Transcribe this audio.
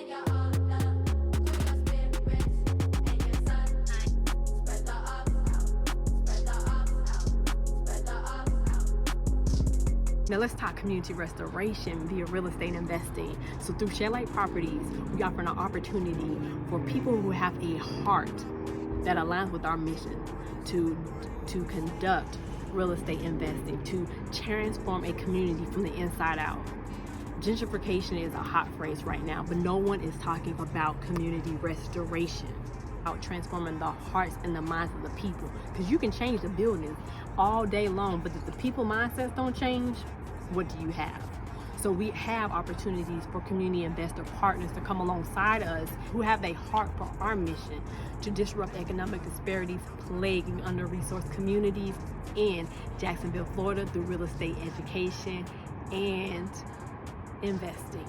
Now let's talk community restoration via real estate investing. So through SLP Properties, we offer an opportunity for people who have a heart that aligns with our mission to conduct real estate investing, to transform a community from the inside out. Gentrification is a hot phrase right now, but no one is talking about community restoration, about transforming the hearts and the minds of the people. Because you can change the buildings all day long, but if the people mindsets don't change, what do you have? So we have opportunities for community investor partners to come alongside us who have a heart for our mission to disrupt economic disparities plaguing under-resourced communities in Jacksonville, Florida through real estate education and investing.